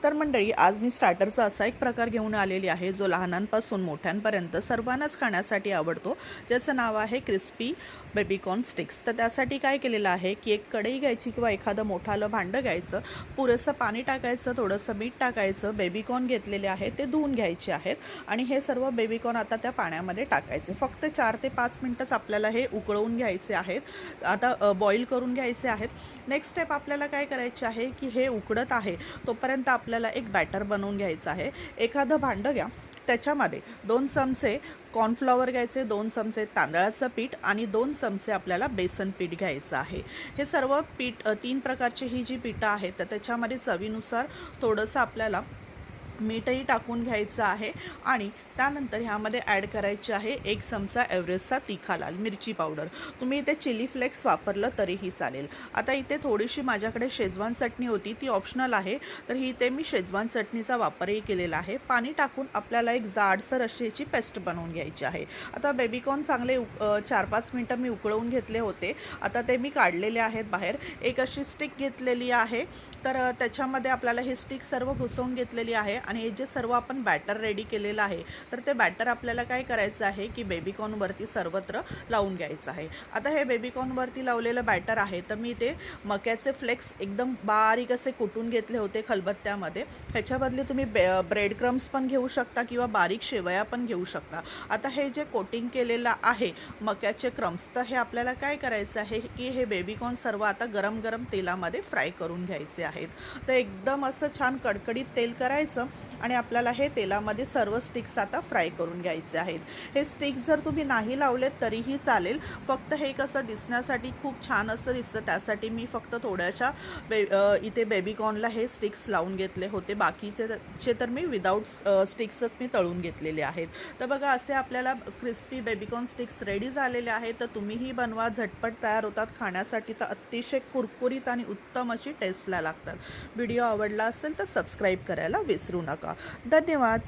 तर मंडळी, आज मी स्टार्टरचा असा एक प्रकार घेऊन आलेली आहे जो लहानांपासून मोठ्यांपर्यंत सर्वांनाच खाण्यासाठी आवडतो, ज्याचं नाव आहे क्रिस्पी बेबीकॉर्न स्टिक्स. तर त्यासाठी काय केलेलं आहे की एक कढई घ्यायची किंवा एखादं मोठालं भांडं घ्यायचं, पुरेसं पाणी टाकायचं, थोडंसं मीठ टाकायचं, बेबीकॉर्न घेतलेले आहे ते धुवून घ्यायचे आहेत आणि हे सर्व बेबीकॉर्न आता त्या पाण्यामध्ये टाकायचे. फक्त 4 ते 5 मिनटंच आपल्याला हे उकळवून घ्यायचे आहेत, आता बॉईल करून घ्यायचे आहेत. नेक्स्ट स्टेप आपल्याला काय करायची आहे की हे उकडत आहे तोपर्यंत आपल्याला एक बॅटर बनवून घ्यायचं आहे. एखादं भांडं घ्या, त्याच्यामध्ये 2 चमचे कॉर्नफ्लॉवर घ्यायचे, 2 चमचे तांदळाचं पीठ आणि 2 चमचे आपल्याला बेसन पीठ घ्यायचं आहे. हे सर्व पीठ 3 प्रकारची ही जी पिठं आहेत तर त्याच्यामध्ये चवीनुसार थोडंसं आपल्याला मीठही टाकून घ्यायचं आहे आणि त्यानंतर ह्यामध्ये ॲड करायचे आहे 1 चमचा एव्हरेस्टचा तिखा लाल मिरची पावडर. तुम्ही इथे चिली फ्लेक्स वापरलं तरीही चालेल. आता इथे थोडीशी माझ्याकडे शेजवान चटणी होती, ती ऑप्शनल आहे, तर इथे मी शेजवान चटणीचा वापरही केलेला आहे. पाणी टाकून आपल्याला एक जाडसर अशी याची पेस्ट बनवून घ्यायची आहे. आता बेबीकॉर्न चांगले 4-5 मिनटं मी उकळवून घेतले होते, आता ते मी काढलेले आहेत बाहेर. एक अशी स्टिक घेतलेली आहे, तर त्याच्यामध्ये आपल्याला हे स्टिक सर्व घुसवून घेतलेली आहे आणि हे जे सर्व आपण बॅटर रेडी केलेलं आहे तर ते बॅटर आपल्याला काय करायचं आहे की बेबीकॉर्नवरती सर्वत्र लावून घ्यायचं आहे. आता हे बेबीकॉर्नवरती लावलेलं बॅटर आहे तर मी ते मक्याचे फ्लेक्स एकदम बारीक असे कुटून घेतले होते खलबत्त्यामध्ये. ह्याच्या बदली तुम्ही ब्रेड क्रम्स पण घेऊ शकता किंवा बारीक शेवया पण घेऊ शकता. आता हे जे कोटिंग केलेलं आहे मक्याचे क्रम्स, तर हे आपल्याला काय करायचं आहे की हे बेबीकॉर्न सर्व आता गरम गरम तेलामध्ये फ्राय करून घ्यायचे आहेत. तर एकदम असं छान कडकडीत तेल करायचं आणि आपल्याला हे तेलामध्ये सर्व स्टिक्स आता फ्राय करून घ्यायचे आहेत. हे स्टिक्स जर तुम्ही नाही लावलेत तरीही चालेल, फक्त हे कसं दिसण्यासाठी खूप छान असं दिसतं त्यासाठी मी फक्त थोड्याशा इथे बेबीकॉर्नला हे स्टिक्स लावून घेतले होते. बाकीचे तर मी विदाऊट स्टिक्सच मी तळून घेतलेले आहेत. तर बघा, असे आपल्याला क्रिस्पी बेबीकॉर्न स्टिक्स रेडी झालेले आहेत. तर तुम्हीही बनवा, झटपट तयार होतात, खाण्यासाठी तर अतिशय कुरकुरीत आणि उत्तम अशी टेस्टला लागतात. व्हिडिओ आवडला असेल तर सबस्क्राईब करायला विसरू नका. धन्यवाद.